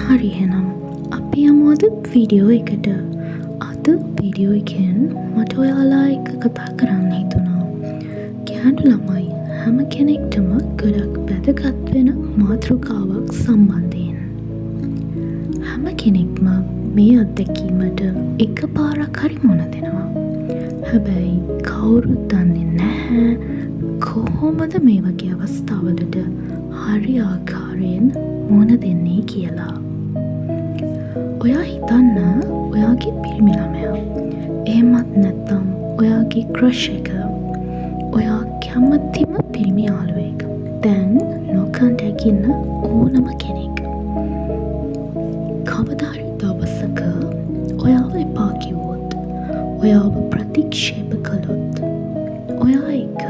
හරි එහෙනම් අපි යමු අද වීඩියෝ එකට. අද වීඩියෝ එකෙන් මට ඔයාලා එක්ක කතා කරන්න හිතුණා. ගැහැණු ළමයි හැම කෙනෙක්ටම ගොඩක් වැදගත් වෙන මාතෘකාවක් සම්බන්ධයෙන්. හැම කෙනෙක්ම මේ අත්දැකීමට එකපාරක් හරි මුණ දෙනවා. හැබැයි කවුරුත් දන්නේ නැහැ කොහොමද මේ වගේ අවස්ථාවලට හරි ආකාරයෙන් මුණ දෙන්නේ කියලා. ඔයා හිතන්න ඔයාගේ පිරිමි ළමයා එහෙමත් නැත්නම් ඔයාගේ ක්‍රෂ් එක ඔයා කැමතිම පිරිමි යාළුවෙක් දැන් නොකන්ට ඇකින්න ඕනම කෙනෙක් කවදාහරි දවසක ඔයාව එපා කිව්වොත් ඔයාව ප්‍රතික්ෂේප කළොත් ඔයා එක්ක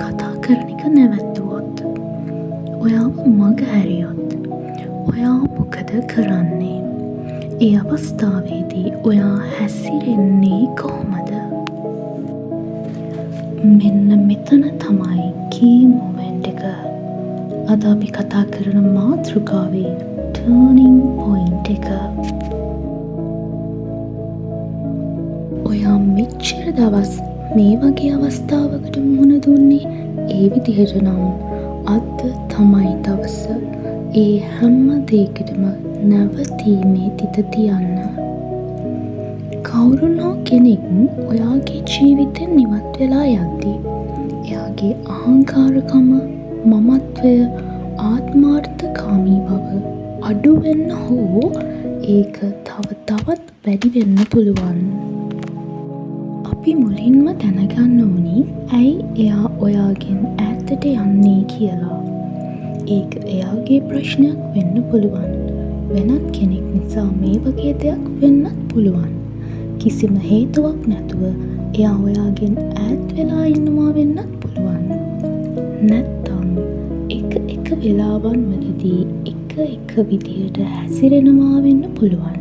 කතා කරන එක නැවැත්තුවොත් ඔයාව මග හැරියොත් ඔයා මොකද කරන්නේ? ඒ අවස්ථාවේදී ඔයා හැසිරෙන්නේ කොහොමද? මෙන්න මෙතන තමයි කී මොමන්ට් එක. අද අපි කතා කරන මාතෘකාවේ ටර්නින් පොයින්ට් එක. ඔයා මෙච්චර දවස් මේ වගේ අවස්ථාවකට මුහුණ දුන්නේ ඒ විදිහට නම් අද තමයි දවස ඒ හැම දෙයකටම නැවතීමේ තිත තියන්න. කවුරුන් හෝ කෙනෙක් ඔයාගේ ජීවිතෙන් නිවත් වෙලා යද්දී එයාගේ අහංකාරකම, මමත්වය, ආත්මාර්ථකාමී බව අඩු වෙන්න හෝ ඒක තවත් වැඩි වෙන්න පුළුවන්. අපි මුලින්ම දැනගන්න ඕනි ඇයි එයා ඔයාගෙන් ඈතට යන්නේ කියලා. ඒක එයාගේ ප්‍රශ්නයක් වෙන්න පුළුවන්. වෙනත් කෙනෙක් නිසා මේ වගේ දෙයක් වෙන්නත් පුළුවන්. කිසිම හේතුවක් නැතුව එයා ඔයාගෙන් ඈත් වෙලා ඉන්නවා වෙන්නත් පුළුවන්. නැත්තම් එක වෙලාවන් වලදී එක විදියට හැසිරෙනවා වෙන්න පුළුවන්.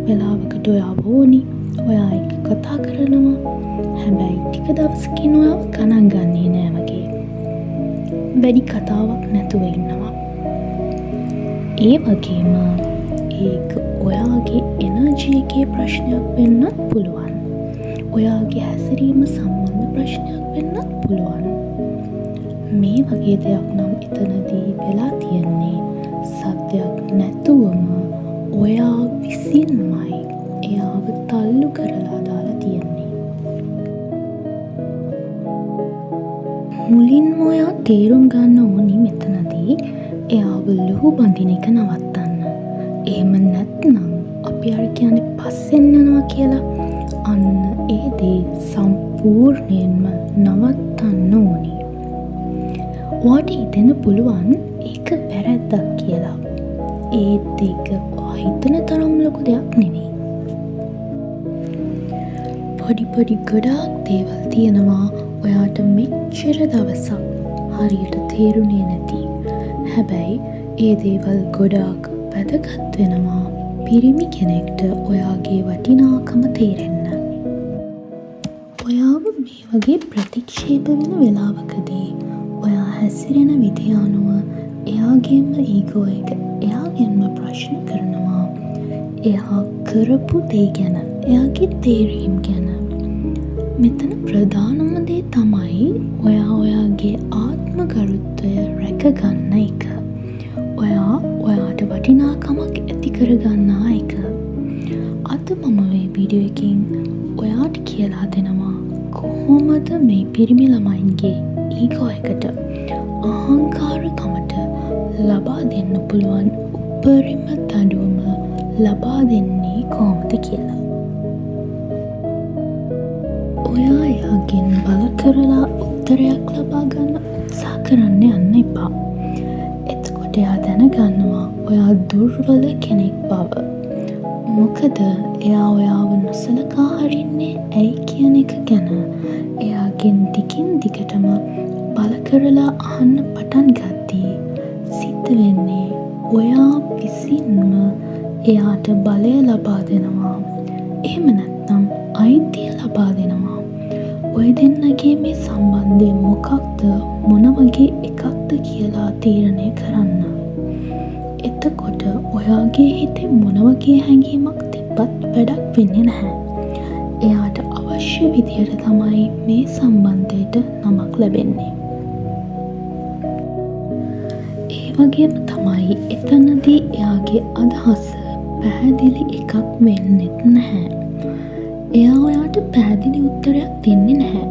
වෙලාවකට ඔයා ඕනි ඔයා එක්ක කතා කරනවා. හැබැයි ටික දවසකින් ඔයාව ගණන් ගන්නේ නෑ වගේ. වැඩි කතාවක් නැතුව ඉන්නවා. ඒ වගේම ඒක ඔයාගේ එනර්ජි එකේ ප්‍රශ්නයක් වෙන්නත් පුළුවන්. ඔයාගේ හැසිරීම සම්බන්ධ ප්‍රශ්නයක් වෙන්නත් පුළුවන්. මේ වගේ දෙයක් නම් එතනදී වෙලා තියෙන්නේ සත්‍යයක් නැතුවම ඔයා විසින්මයි එයාව තල්ලු කරලා දාලා තියෙන්නේ. මුලින්ම ඔයා තේරුම් ගන්න ඕනි මෙතනදී එයාව ලුහු බඳින එක නවත්තන්න. එහෙම නැත්නම් අපි අර කියන්නේ පස්සෙන් යනවා කියලා. අන්න ඒ දේ සම්පූර්ණයෙන්ම නවත්තන්න ඕනි. ඔයාට හිතෙන්න පුළුවන් ඒක වැරැද්දක් කියලා. ඒත් ඒක හිතන තරම් ලොකු දෙයක් නෙවෙයි. පොඩි ගොඩාක් දේවල් තියෙනවා ඔයාට මෙච්චර දවසක් හරියට තේරුනේ නැති. හැබැයි ඒ දේවල් ගොඩාක් වැදගත් වෙනවා පිරිමි කෙනෙක්ට ඔයාගේ වටිනාකම තේරෙන්න. ඔයාව මේ වගේ ප්‍රතික්ෂේප වෙන වෙලාවකදී ඔයා හැසිරෙන විදිහ අනුව එයාගේම ඊගෝ එක එයාගෙන්ම ප්‍රශ්න කරනවා. එයා කරපු දේ ගැන, එයාගේ තේරීම් ගැන. මෙතන ප්‍රධානම දේ තමයි ඔයාගේ ආත්ම ගරුත්වය රැකගන්න එක. ඔයාට වටිනාකමක් ඇති කරගන්නා එක. අද මම මේ වීඩියෝ එකෙන් ඔයාට කියලා දෙනවා කොහොමද මේ පිරිමි ළමයින්ගේ ඊගෝ එකට, අහංකාරකමට ලබා දෙන්න පුළුවන් උපරිම දඬුවම ලබා දෙන්නේ කොහොමද කියලා. ඔයා එයාගෙන් බල කරලා උත්තරයක් ලබා ගන්න උත්සාහ කරන්න යන්න එපා. එතකොට එයා දැනගන්නවා ඔයා දුර්වල කෙනෙක් බව. මොකද එයා ඔයාව නොසලකා හරින්නේ ඇයි කියන එක ගැන එයාගෙන් දිගින් දිගටම බල කරලා අහන්න පටන් ගද්දී සිද්ධ වෙන්නේ ඔයා විසින්ම එයාට බලය ලබා දෙනවා. එහෙම නැත්නම් අයිතිය ලබා දෙනවා. ඔය දෙන්නගේ මේ සම්බන්ධය මොකක්ද, මොන වගේ එකක්ද කියලා තීරණය කරන්න. එතකොට ඔයාගේ හිතේ මොන වගේ හැඟීමක් තිබ්බත් වැඩක් වෙන්නේ නැහැ. එයාට අවශ්‍ය විදියට තමයි මේ සම්බන්ධයට නමක් ලැබෙන්නේ. ඒ වගේම තමයි එතනදී එයාගේ අදහස පැහැදිලි එකක් වෙන්නෙත් නැහැ. එයා ඔයාට පැහැදිලි උත්තරයක් දෙන්නේ නැහැ.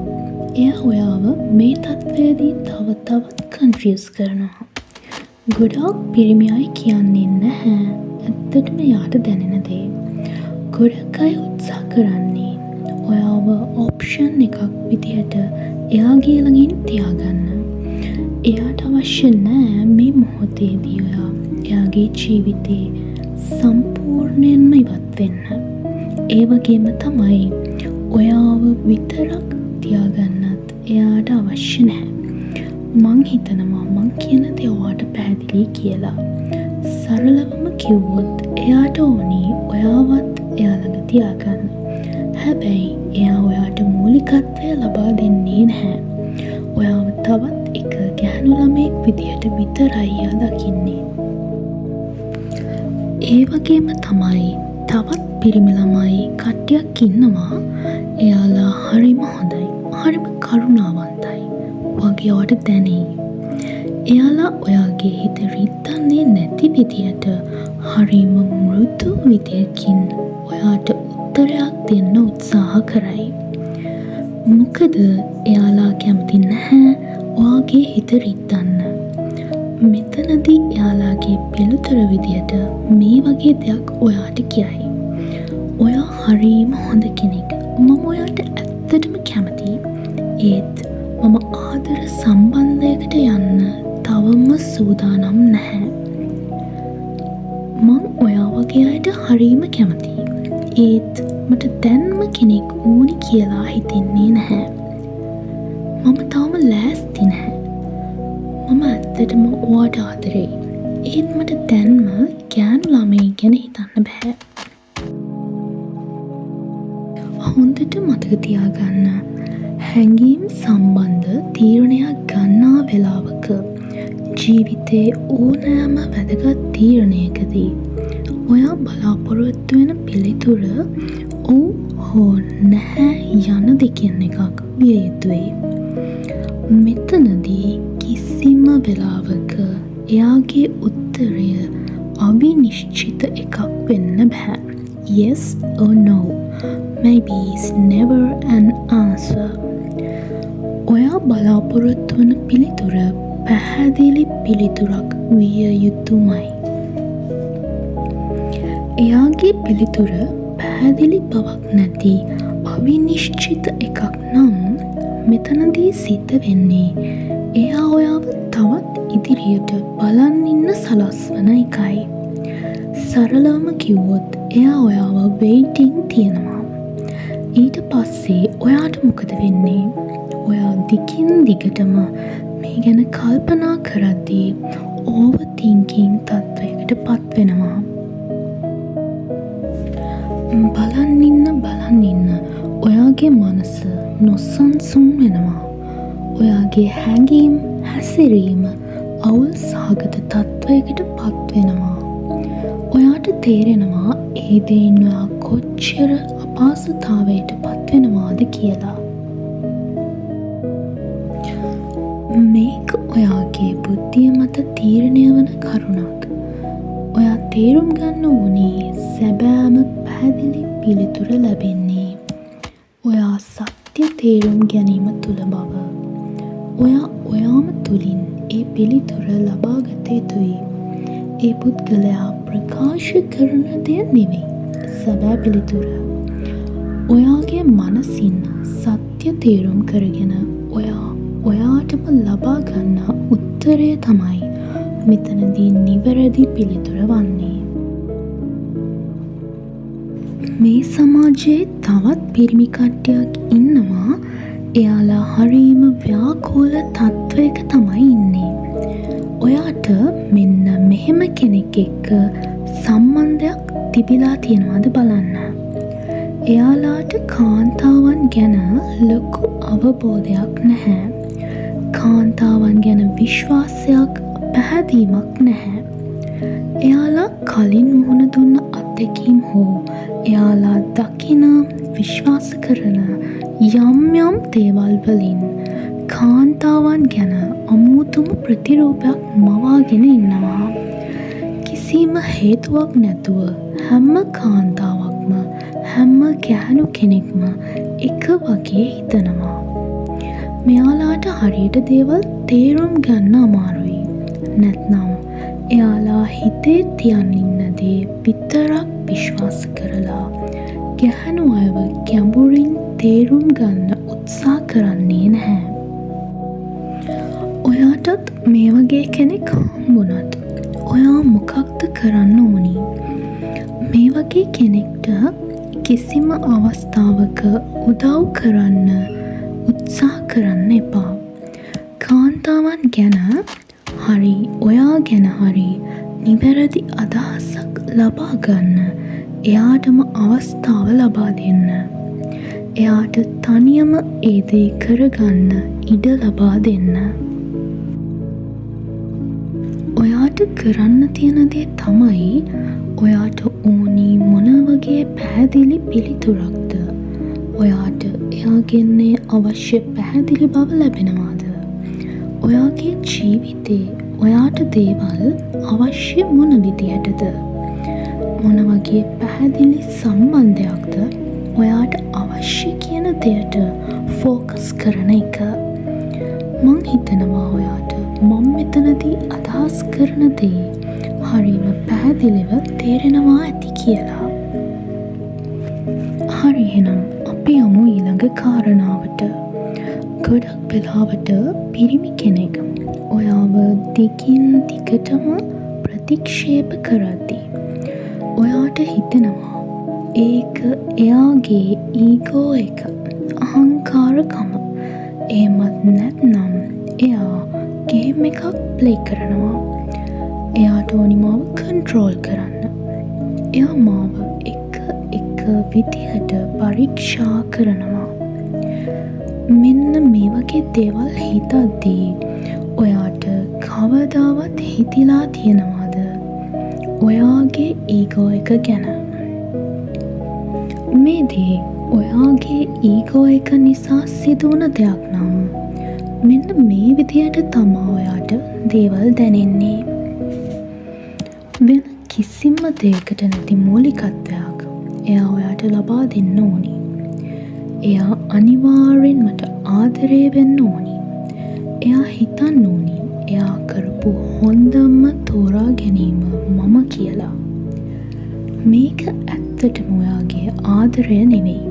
එයා ඔයාව මේ තත්ත්වයේදී තව තවත් කන්ෆියුස් කරනවා. ගොඩාක් පිරිමි අය කියන්නේ නැහැ ඇත්තටම එයාට දැනෙන දේ. ගොඩක් අය උත්සාහ කරන්නේ ඔයාව ඔප්ෂන් එකක් විදිහට එයාගේ ළඟින් තියාගන්න. එයාට අවශ්‍ය නෑ මේ මොහොතේදී ඔයා එයාගේ ජීවිතේ සම්පූර්ණයෙන්ම ඉවත් වෙන්න. ඒ වගේම තමයි ඔයාව විතරක් තියාගන්නත් එයාට අවශ්‍ය නැහැ. මං හිතනවා මං කියන දේ ඔයාට පැහැදිලි කියලා. සරලවම කිව්වොත් එයාට ඕනි ඔයාවත් එයා ළඟ තියාගන්න. හැබැයි එයා ඔයාට මූලිකත්වය ලබා දෙන්නේ නැහැ. ඔයාව තවත් එක ගැහැණු ළමයෙක් විදියට විතරයි එයා දකින්නේ. ඒ වගේම තමයි තවත් පිරිමි ළමයි කට්ටියක් ඉන්නවා එයාලා හරිම හොඳයි, හරිම කරුණාවන්තයි වගේ ඔයාට දැනෙයි. එයාලා ඔයාගේ හිත රිද්දන්නේ නැති විදියට හරිම මෘදු විදියකින් ඔයාට උත්තරයක් දෙන්න උත්සාහ කරයි. මොකද එයාලා කැමති නැහැ ඔයාගේ හිත රිද්දන්න. මෙතනදී එයාලාගේ පිළිතුර විදියට මේ වගේ දෙයක් ඔයාට කියයි. ඔයා හරිම හොඳ කෙනෙක්. මම ඔයාට ඇත්තටම කැමතියි. ඒත් මම ආදර සම්බන්ධයකට යන්න තවම සූදානම් නැහැ. මං ඔයා වගේ අයට හරිම කැමතියි. ඒත් මට දැන්ම කෙනෙක් ඕනි කියලා හිතෙන්නේ නැහැ. මම තවම ලෑස්ති නැහැ. මම ඇත්තටම ඔයාට ආදරෙයි. ඒත් මට දැන්ම ගෑනු ළමයි ගැන හිතන්න බෑ. හොඳට මතක තියාගන්න. හැඟීම් සම්බන්ධ තීරණයක් ගන්නා වෙලාවක ජීවිතේ ඕනෑම වැදගත් තීරණයකදී ඔයා බලාපොරොත්තු වෙන පිළිතුර ඔව් හෝ නැහැ යන දෙකින් එකක් විය යුතුයි. මෙතනදී කිසිම වෙලාවක එයාගේ උත්තරය අවිනිශ්චිත එකක් වෙන්න බෑ. Yes or no. Maybe is never an answer. ඔයා බලාපොරොත්තු වන පිළිතුර පැහැදිලි පිළිතුරක් විය යුතුමයි. එයාගේ පිළිතුර පැහැදිලි බවක් නැති අවිනිශ්චිත එකක් නම් මෙතනදී සිද්ධ වෙන්නේ එයා ඔයාව තවත් ඉදිරියට බලන් ඉන්න සලස්වන එකයි. සරලවම කිව්වොත් එයා ඔයාව වෙයිටින් තියෙනවා. ඊට පස්සේ ඔයාට මොකද වෙන්නේ? ඔයා දිගින් දිගටම මේ ගැන කල්පනා කරද්දී ඕවර් තින්කින් තත්වයකට පත් වෙනවා. බලන් ඉන්න ඔයාගේ මනස නොසන්සුන් වෙනවා. ඔයාගේ හැඟීම් හැසිරීම අවුල් සහගත තත්වයකට පත් වෙනවා. ඔයාට තේරෙනවා ඒ දේන් ඔයා කොච්චර අපහසුතාවයට පත් වෙනවාද කියලා. මේක ඔයාගේ බුද්ධිය මත තීරණය වන කරුණක්. ඔයා තේරුම් ගන්න ඕනේ සැබෑම පැහැදිලි පිළිතුර ලැබෙන්නේ ඔයා සත්‍ය තේරුම් ගැනීම තුළ බව. ඔයා ඔයාම තුළින් ඒ පිළිතුර ලබාගත යුතුයි. ඒ පුද්ගලයා ප්‍රකාශ කරන දෙය නෙවෙයි සැබෑ පිළිතුර. ඔයාගේ මනසින් සත්‍ය තේරුම් කරගෙන ඔයාටම ලබා ගන්න උත්තරය තමයි මෙතනදී නිවැරදි පිළිතුර වන්නේ. මේ සමාජයේ තවත් පිරිමි කට්ටියක් ඉන්නවා එයාලා හරීම ව්‍යාකූල තත්වයක තමයි ඉන්නේ. ඔයාට මෙන්න මෙහෙම කෙනෙක් එක්ක සම්බන්ධයක් තිබිලා තියෙනවද බලන්න. එයාලාට කාන්තාවන් ගැන ලොකු අවබෝධයක් නැහැ. කාන්තාවන් ගැන විශ්වාසයක් පැහැදීමක් නැහැ. එයාලා කලින් මුහුණ දුන්න අත්දැකීම් හෝ එයාලා දකින විශ්වාස කරන යම් දේවල් වලින් කාන්තාවන් ගැන අමුතුම ප්‍රතිරූපයක් මවාගෙන ඉන්නවා. කිසිම හේතුවක් නැතුව හැම කාන්තාවක්ම හැම ගැහැණු කෙනෙක්ම එක වගේ හිතනවා. මෙයාලාට හරියට දේවල් තේරුම් ගන්න අමාරුයි. නැත්නම් එයාලා හිතේ තියන් ඉන්න දේ විතරක් විශ්වාස කරලා ගැහැණු අයව ගැඹුරින් තේරුම් ගන්න උත්සාහ කරන්නේ නැහැ. ඔයාටත් මේ වගේ කෙනෙක් හම්බුනත් ඔයා මොකක්ද කරන්න ඕනි? මේ වගේ කෙනෙක්ට කිසිම අවස්ථාවක උදව් කරන්න උත්සාහ කරන්න එපා. කාන්තාවන් ගැන හරි ඔයා ගැන හරි නිවැරදි අදහසක් ලබා ගන්න එයාටම අවස්ථාව ලබා දෙන්න. එයාට තනියම ඒ දේ කරගන්න ඉඩ ලබා දෙන්න. ඔයාට කරන්න තියෙන දේ තමයි ඔයාට ඕනි මොන වගේ පැහැදිලි පිළිතුරක්ද? ඔයාට එයාගෙන්නේ අවශ්‍ය පැහැදිලි බව ලැබෙනවාද? ඔයාගේ ජීවිතේ ඔයාට දේවල් අවශ්‍ය මොන විදියටද? මොන වගේ පැහැදිලි සම්බන්ධයක්ද ඔයාට අවශ්‍ය කියන දෙයට ෆෝකස් කරන එක? මං හිතනවා ඔයාට මම මෙතනදී අදහස් කරන දේ හරිම පැහැදිලිව තේරෙනවා ඇති කියලා. හරි එහෙනම් අපි යමු ඊළඟ කාරණාවට. ගොඩක් වෙලාවට පිරිමි කෙනෙක් ඔයාව දිගින් දිගටම ප්‍රතික්ෂේප කරද්දී ඔයාට හිතෙනවා ඒක එයාගේ ඊගෝ එක, අහංකාරකම. එහෙමත් නැත්නම් එයා ගේම් එකක් ප්ලේ කරනවා. එයාට ඕනි මාව කන්ට්‍රෝල් කරන්න. එයා මාව එක විදිහට පරීක්ෂා කරනවා. මෙන්න මේ වගේ දේවල් හිතද්දී ඔයාට කවදාවත් හිතිලා තියෙනවද ඔයාගේ ඊගෝ එක ගැන? මේ දේ ඔයාගේ ඊගෝ එක නිසා සිදුවන දෙයක් නම් මෙන්න මේ විදියට තමා ඔයාට දේවල් දැනෙන්නේ. වෙන කිසිම දෙයකට නැති මූලිකත්වයක් එයා ඔයාට ලබා දෙන්න ඕනි. එයා අනිවාර්යෙන් මට ආදරය වෙන්න ඕනි. එයා හිතන්න ඕනි එයා කරපු හොඳම තෝරා ගැනීම මම කියලා. මේක ඇත්තටම ඔයාගේ ආදරය නෙවෙයි.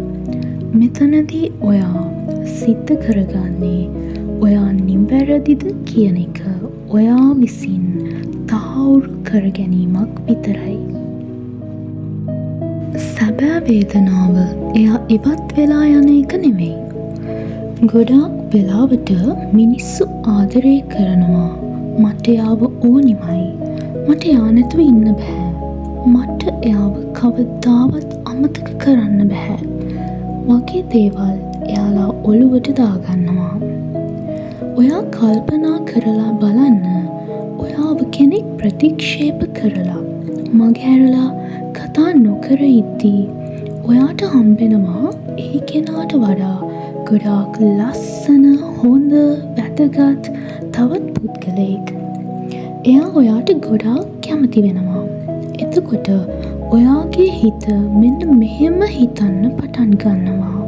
මෙතනදී ඔයා සිද්ධ කරගන්නේ ඔයා නිවැරදිද කියන එක ඔයා විසින් තහවුරු කර ගැනීමක් විතරයි. සැබෑ වේදනාව එයා ඉවත් වෙලා යන එක නෙවෙයි. ගොඩාක් වෙලාවට මිනිස්සු ආදරය කරනවා මට එයාව ඕනිමයි, මට එයා නැතුව ඉන්න බෑ, මට එයාව කවදාවත් අමතක කරන්න බෑ වගේ දේවල් එයාලා ඔළුවට දාගන්නවා. ඔයා කල්පනා කරලා බලන්න, ඔයාව කෙනෙක් ප්‍රතික්ෂේප කරලා මගහැරලා කතා නොකර ඉද්දී ඔයාට හම්බෙනවා ඒ කෙනාට වඩා ගොඩාක් ලස්සන, හොඳ, වැදගත් තවත් පුද්ගලයෙක්. එයා ඔයාට ගොඩාක් කැමති වෙනවා. එතකොට ඔයාගේ හිත මෙන්න මෙහෙම හිතන්න පටන් ගන්නවා.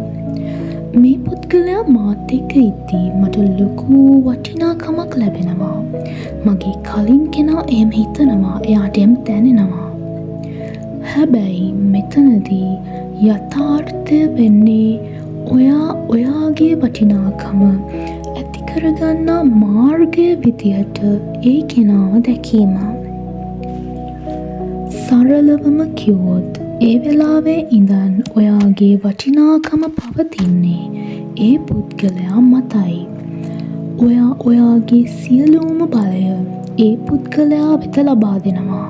මේ පුද්ගලයා මාත් එක්ක ඉද්දී මට ලොකු වටිනාකමක් ලැබෙනවා. මගේ කලින් කෙනා එහෙම හිතනවා, එයාට එහෙම දැනෙනවා. හැබැයි මෙතනදී යථාර්ථය වෙන්නේ ඔයා ඔයාගේ වටිනාකම ඇති කරගන්නා මාර්ගය විදිහට ඒ කෙනාව දැකීම. සරලවම කිව්වොත් ඒ වෙලාවේ ඉඳන් ඔයාගේ වටිනාකම පවතින්නේ ඒ පුද්ගලයා මතයි. ඔයා ඔයාගේ සියලුම බලය ඒ පුද්ගලයා වෙත ලබා දෙනවා.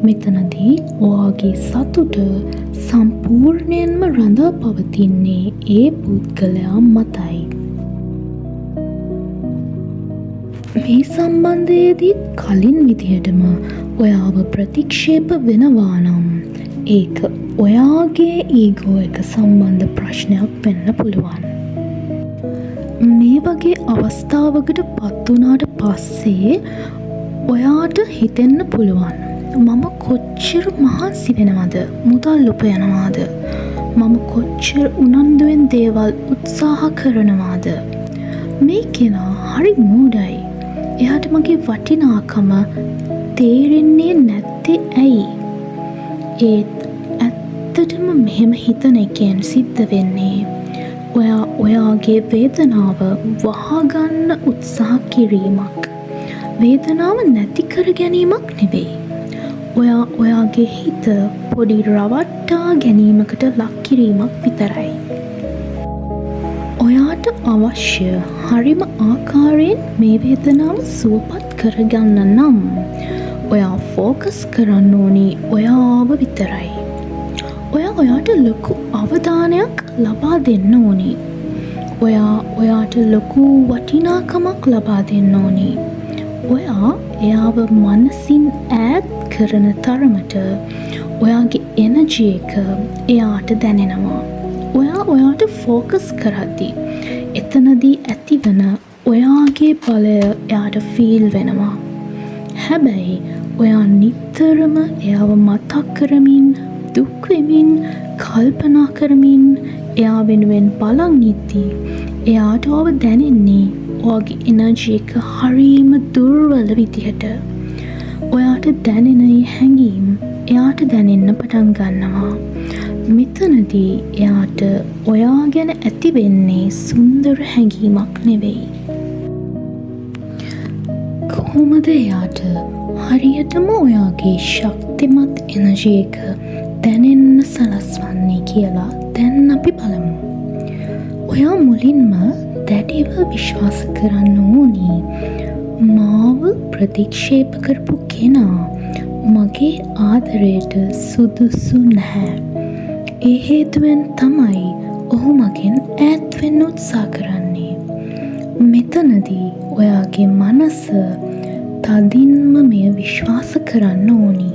මෙතනදී ඔයාගේ සතුට සම්පූර්ණයෙන්ම රඳා පවතින්නේ ඒ පුද්ගලයා මතයි. මේ සම්බන්ධයේදීත් කලින් විදිහටම ඔයාව ප්‍රතික්ෂේප වෙනවා නම් ඒක ඔයාගේ ඊගෝ එක සම්බන්ධ ප්‍රශ්නයක් වෙන්න පුළුවන්. මේ වගේ අවස්ථාවකට පත්වනාට පස්සේ ඔයාට හිතෙන්න පුළුවන් මම කොච්චර මහන්සි වෙනවද, මුදල් උපයනවාද, මම කොච්චර උනන්දුවෙන් දේවල් උත්සාහ කරනවාද. මේ කෙනා හරි මෝඩයි. එයාට මගේ වටිනාකම තේරෙන්නේ නැත්තේ ඇයි? ඒත් ඇත්තටම මෙහෙම හිතන එකෙන් සිද්ධ වෙන්නේ ඔයා ඔයාගේ වේදනාව වහගන්න උත්සාහ කිරීමක්. වේදනාව නැති කර ගැනීමක් නෙවෙයි. ඔයා ඔයාගේ හිත පොඩි රවට්ටා ගැනීමකට ලක් කිරීමක් විතරයි. ඔයාට අවශ්‍ය හරිම ආකාරයෙන් මේ වේදනාව සුවපත් කරගන්න නම් ඔයා ෆෝකස් කරන්න ඕනි ඔයාව විතරයි. ඔයා ඔයාට ලොකු අවධානයක් ලබා දෙන්න ඕනි. ඔයා ඔයාට ලොකු වටිනාකමක් ලබා දෙන්න ඕනි. ඔයා එයාව මනසින් ඈත් කරන තරමට ඔයාගේ එනර්ජි එක එයාට දැනෙනවා. ඔයා ඔයාට ෆෝකස් කරද්දී එතනදී ඇතිවන ඔයාගේ බලය එයාට ෆීල් වෙනවා. හැබැයි ඔයා නිතරම එයාව මතක් කරමින්, දුක් වෙමින්, කල්පනා කරමින් එයා වෙනුවෙන් බලන් ඉද්දී එයාට ඔව දැනෙන්නේ ඔයාගේ එනර්ජි එක හරීම දුර්වල විදිහට. ඔයාට දැනෙන හැඟීම් එයාට දැනෙන්න පටන් ගන්නවා. මෙතනදී එයාට ඔයා ගැන ඇති වෙන්නේ සුන්දර හැඟීමක් නෙවෙයි. කොහොමද එයාට හරියටම ඔයාගේ ශක්තිමත් එනර්ජි එක දැනෙන්න සලස්වන්නේ කියලා දැන් අපි බලමු. ඔයා මුලින්ම දැඩිව විශ්වාස කරන්න ඕනි මාව ප්‍රතික්ෂේප කරපු කෙනා මගේ ආදරයට සුදුසු නැහැ. ඒ හේතුවෙන් තමයි ඔහු මගෙන් ඈත් වෙන්න උත්සාහ කරන්නේ. මෙතනදී ඔයාගේ මනස තදින්ම මෙය විශ්වාස කරන්න ඕනි.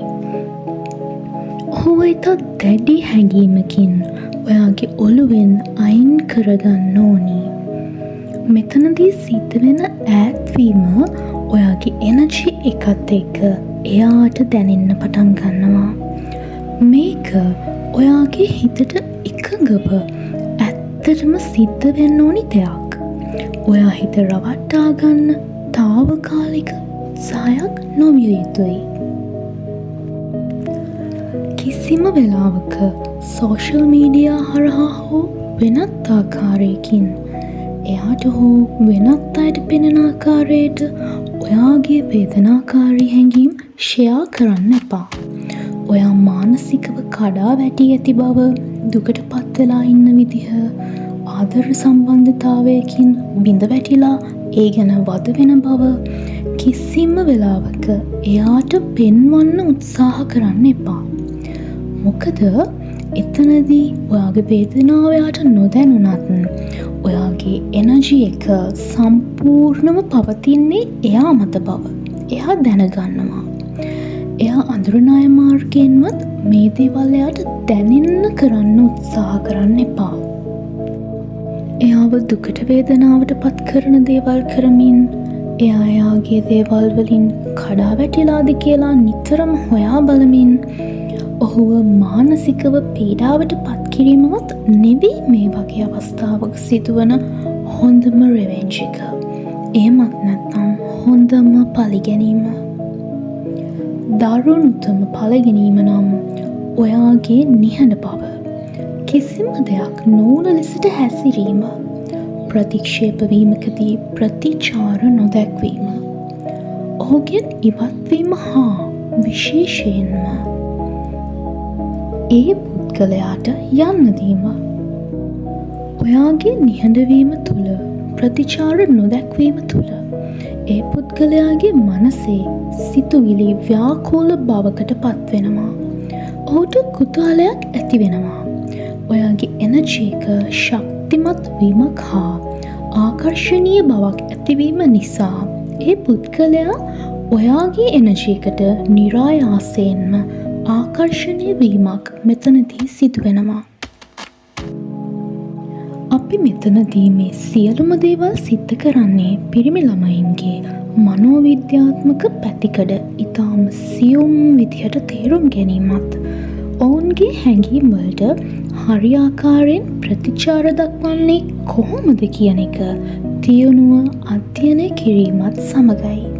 ඔහු ඉතා දැඩි හැඟීමකින් ඔයාගේ ඔළුවෙන් අයින් කරගන්න ඕනි. මෙතනදී සිද්ධ වෙන ඈත්වීම ඔයාගේ එනර්ජි එකත් එක්ක එයාට දැනෙන්න පටන් ගන්නවා. මේක ඔයාගේ හිතට එකඟව ඇත්තටම සිද්ධ වෙන්න ඕනි දෙයක්. ඔයා හිත රවට්ටා ගන්න තාවකාලික උත්සාහයක් නොවිය යුතුයි. කිසිම වෙලාවක සෝෂල් මීඩියා හරහා හෝ වෙනත් ආකාරයකින් එයාට හෝ වෙනත් අයට පෙනෙන ආකාරයට ඔයාගේ වේදනාකාරී හැඟීම් ෂෙයා කරන්න එපා. ඔයා මානසිකව කඩා වැටී ඇති බව, දුකට පත්වෙලා ඉන්න විදිහ, ආදර සම්බන්ධතාවයකින් බිඳ වැටිලා ඒ ගැන වද වෙන බව කිසිම වෙලාවක එයාට පෙන්වන්න උත්සාහ කරන්න එපා. මොකද එතනදී ඔයාගේ වේදනාව එයාට නොදැනුණත් ඔයාගේ එනර්ජි එක සම්පූර්ණම පවතින්නේ එයා මත බව එයා දැනගන්නවා. එයා අඳුරන අය මාර්ගයෙන්වත් මේ දේවල් එයාට දැනෙන්න කරන්න උත්සාහ කරන්න එපා. එයාව දුකට වේදනාවට පත් කරන දේවල් කරමින් එයා එයාගේ දේවල් වලින් කඩා වැටිලාද කියලා නිතරම හොයා බලමින් ඔහුව මානසිකව පීඩාවට පත් කිරීමවත් නෙවෙයි මේ වගේ අවස්ථාවක සිදුවන හොඳම රිවෙන්ජ් එක. එහෙමත් නැත්නම් හොඳම පලිගැනීම. දරුණුතම පලගැනීම නම් ඔයාගේ නිහඬ බව. කිසිම දෙයක් නෝන ලෙසට හැසිරීම. ප්‍රතික්ෂේපවීමකදී ප්‍රතිචාර නොදැක්වීම. ඔහුගෙන් ඉවත්වීම හා විශේෂයෙන්ම ඒ පුද්ගලයාට යන්නදීම. ඔයාගේ නිහඬවීම තුළ, ප්‍රතිචාර නොදැක්වීම තුළ ඒ පුද්ගලයාගේ මනසේ සිතුවිලි ව්‍යාකූල බවකට පත්වෙනවා. ඔහුට කුතුහලයක් ඇති වෙනවා. ඔයාගේ එනර්ජි එක ශක්තිමත් වීමක් හා ආකර්ශනීය බවක් ඇතිවීම නිසා ඒ පුද්ගලයා ඔයාගේ එනර්ජි එකට නිරායාසයෙන්ම ආකර්ෂණය වීමක් මෙතනදී සිදුවෙනවා. අපි මෙතනදී මේ සියලුම දේවල් සිද්ධ කරන්නේ පිරිමි ළමයින්ගේ මනෝවිද්‍යාත්මක පැතිකඩ ඉතාම සියුම් විදිහට තේරුම් ගැනීමත් ඔවුන්ගේ හැඟීම් වලට හරියාකාරයෙන් ප්‍රතිචාර දක්වන්නේ කොහොමද කියන එක තියුණුව අධ්‍යයනය කිරීමත් සමගයි.